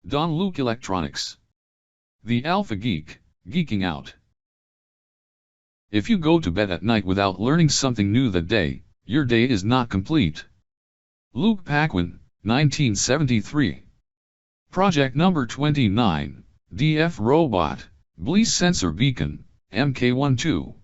Don Luke Electronics. The Alpha Geek, geeking out. If you go to bed at night without learning something new that day, your day is not complete. Luke Paquin, 1973. Project number 29, DFRobot, BLE Sensor Beacon, Mk12.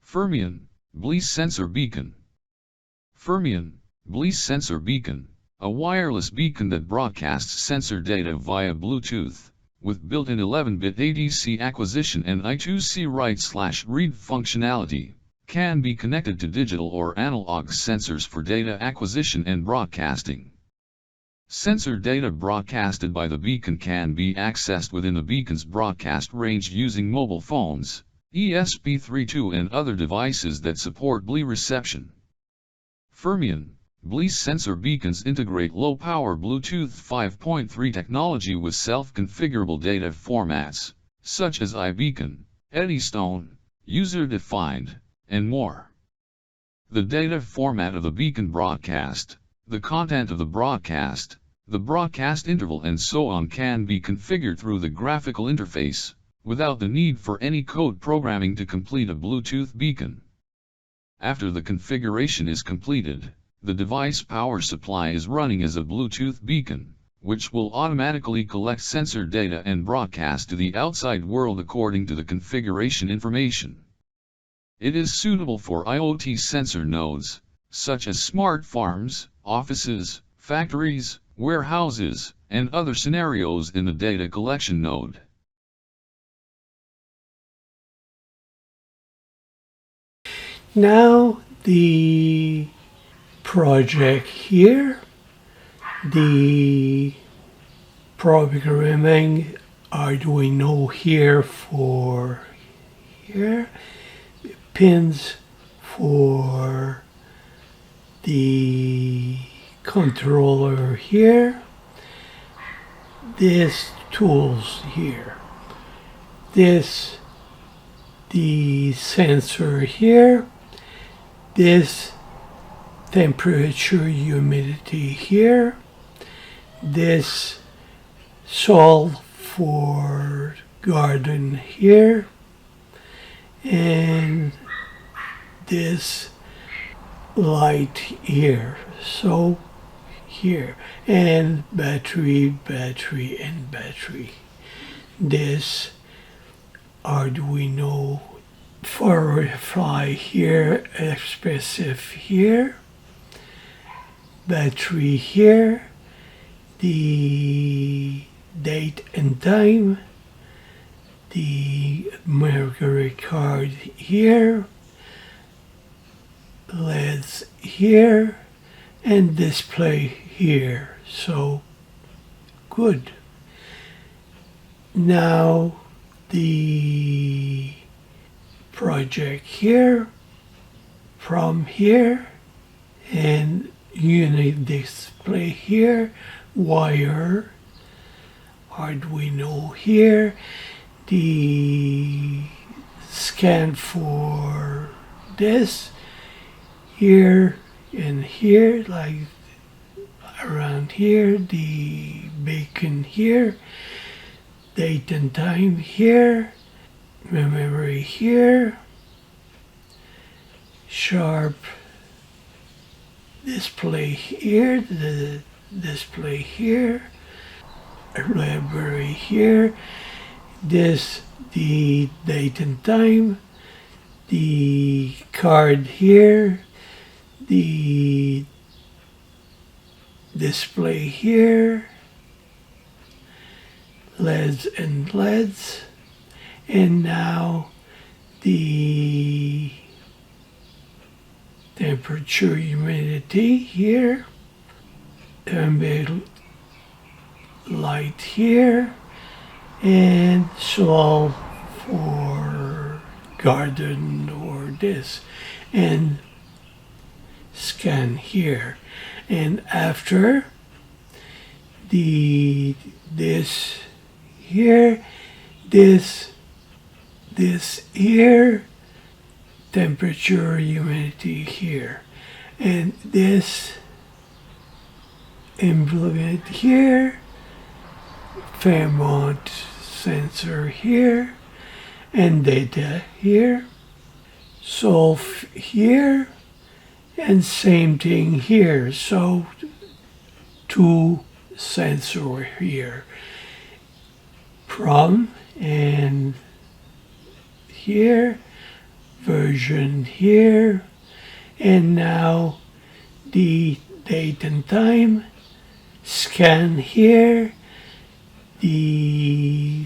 Fermion, BLE Sensor Beacon. Fermion, BLE Sensor Beacon, a wireless beacon that broadcasts sensor data via Bluetooth, with built-in 11-bit ADC acquisition and I2C write/read functionality, can be connected to digital or analog sensors for data acquisition and broadcasting. Sensor data broadcasted by the beacon can be accessed within the beacon's broadcast range using mobile phones, ESP32 and other devices that support BLE reception. Fermion, BLE Sensor Beacons integrate low-power Bluetooth 5.3 technology with self-configurable data formats, such as iBeacon, Eddystone, user-defined, and more. The data format of the beacon broadcast, the content of the broadcast interval and so on can be configured through the graphical interface, without the need for any code programming to complete a Bluetooth beacon. After the configuration is completed, the device power supply is running as a Bluetooth beacon, which will automatically collect sensor data and broadcast to the outside world according to the configuration information. It is suitable for IoT sensor nodes, such as smart farms, offices, factories, warehouses, and other scenarios in the data collection node. Now the project here, the programming Arduino here for here, pins for the controller here, this tools here, this the sensor here, this temperature humidity here, this salt for garden here, and this light here, so here, and battery, and battery. This Arduino Firefly here, expressive here, battery here, the date and time, the memory card here, LEDs here, and display here. So good. Now the project here, from here, and unit display here, wire, Arduino here, the scan for this, here and here, like around here, the beacon here, date and time here, memory here, sharp display here, the display here, library here, this the date and time, the card here, the display here, LEDs and LEDs, and now the temperature humidity here, ambient light here, and salt for garden or this, and scan here. And after this here, this this here, temperature, humidity here, and this implement here, Fermion sensor here, and data here, solve here, and same thing here. So two sensor here, EEPROM, and here, version here, and now the date and time, scan here, the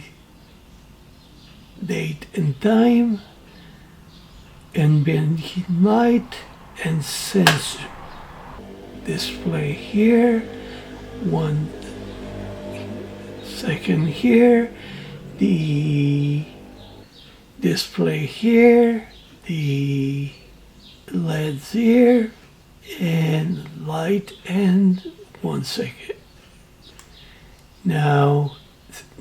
date and time, ambient light, and sensor display here, 1 second here, the display here, the LEDs here, and light, and 1 second. Now,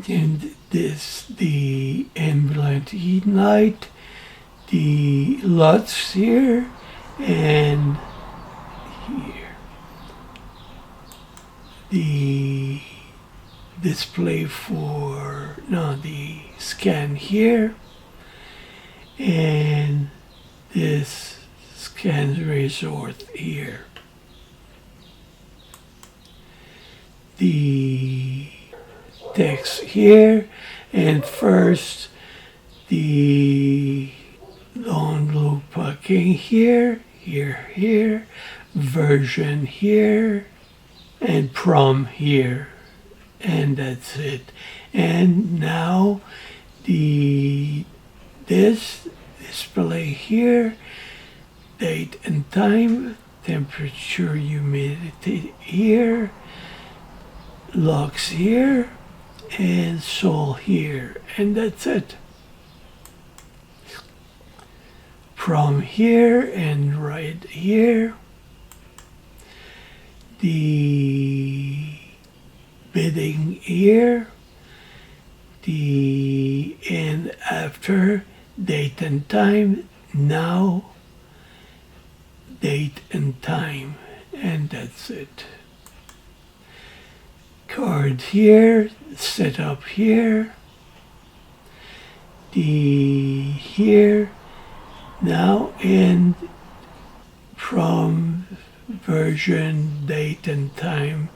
in this, the ambient light, the LUTs here, and here. The display for, no, the scan here, and this scan resort here. The text here, and first the long loop packing here, here, version here, and PROM here, and that's it. And now this display here, date and time, temperature, humidity here, logs here, and sol here, and that's it. From here and right here, the bidding here, the and after, date and time, now, date and time, and that's it. Card here, setup here, the here, now, and from version, date and time,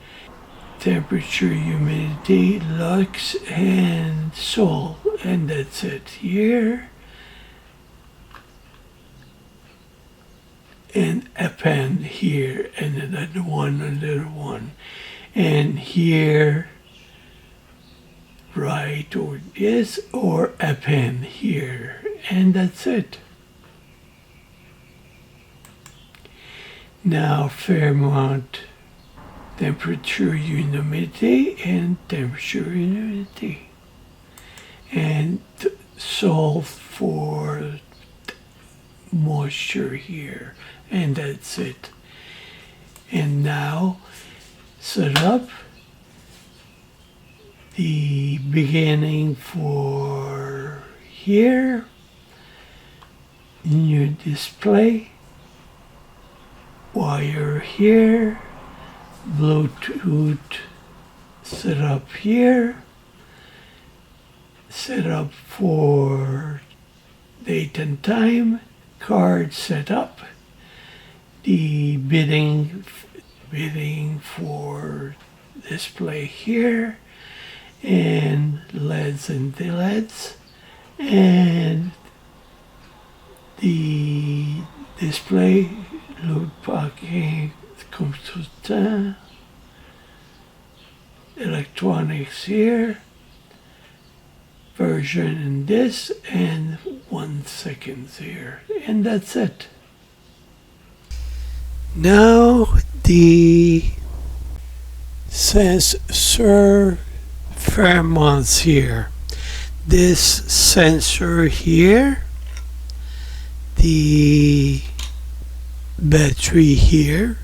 temperature, humidity, lux, and sol, and that's it here. And append here, and another one, and here, right, or this, or append here, and that's it. Now Fermion temperature, humidity, and temperature, humidity, and solve for moisture here, and that's it. And now set up the beginning for here, new display, wire here, Bluetooth set up here, set up for date and time, card set up, the bidding for display here, and LEDs and DLEDs, and the display load packing computer, electronics here, version in this, and 1 second here, and that's it. Now the sensor Fermions here. This sensor here, the battery here,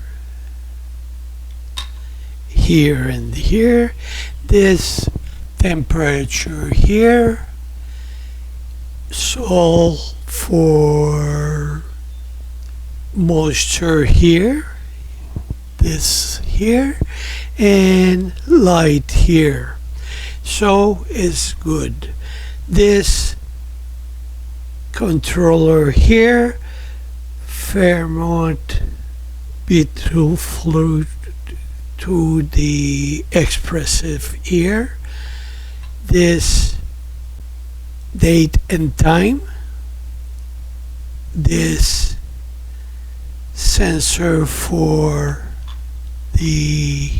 and here, this temperature here, solve for moisture here, this here, and light here. So it's good. This controller here, Fermion B2 flew to the expressive ear. This date and time. This sensor for the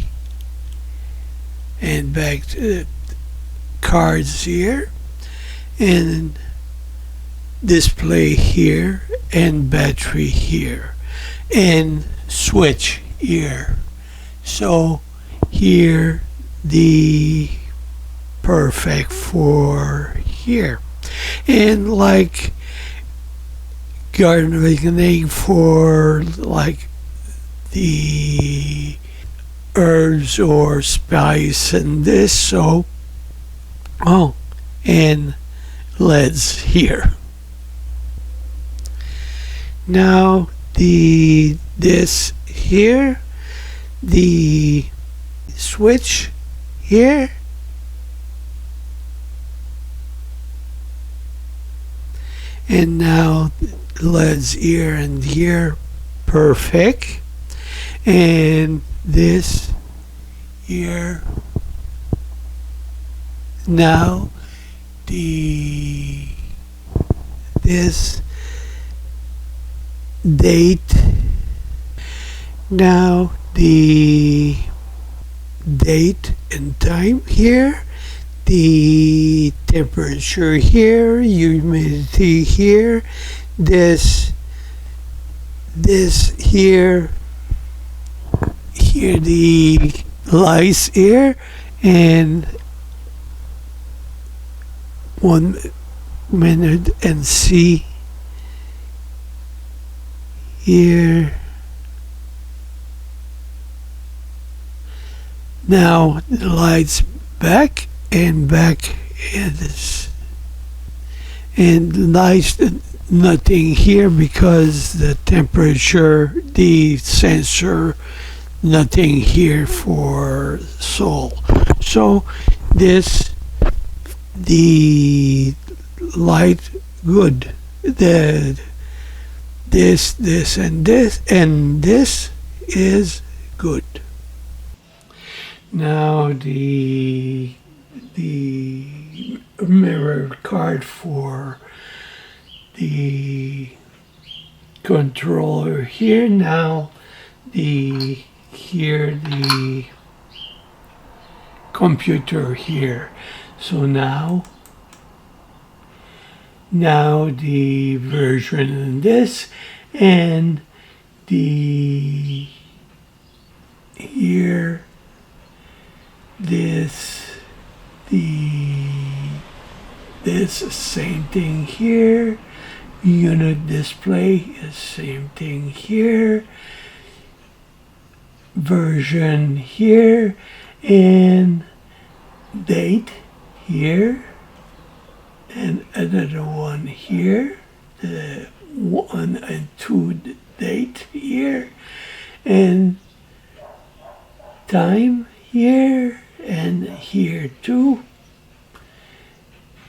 and back to the cards here, and display here, and battery here, and switch here. So here the perfect for here, and like gardening for like the herbs or spice and this. So and LEDs here. Now this here, the switch here, and now LEDs here and here, perfect. And this here, now this date, now the date and time here, the temperature here, humidity here, this here the lights here, and 1 minute and see here. Now the lights back and this, and lights nothing here because the temperature, the sensor, nothing here for sol. So this the light good, this and this is good. Now the mirror card for the controller here. Now the computer here. So now the version in this, and the here this same thing here, unit display is same thing here, version here, and date here, and another one here, the 1 and 2 date here, and time here, and here too,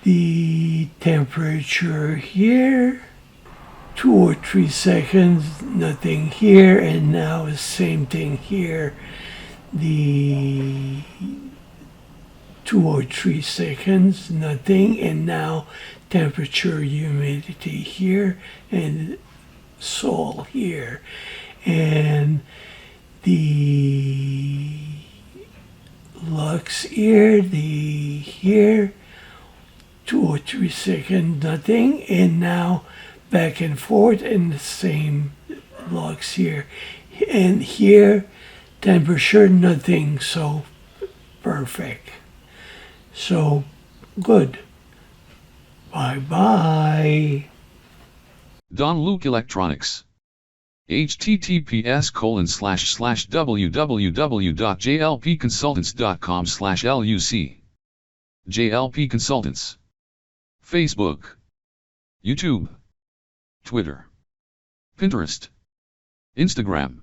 the temperature here, 2 or 3 seconds, nothing here, and now the same thing here, the 2 or 3 seconds, nothing, and now temperature, humidity here, and sol here, and the lux here, here, 2 or 3 seconds, nothing, and now back and forth, and the same lux here, and here temperature, nothing, so perfect. So good. Bye. Don Luke Electronics. https://www.jlpconsultants.com/luc. JLP Consultants. Facebook. YouTube, Twitter, Pinterest, Instagram,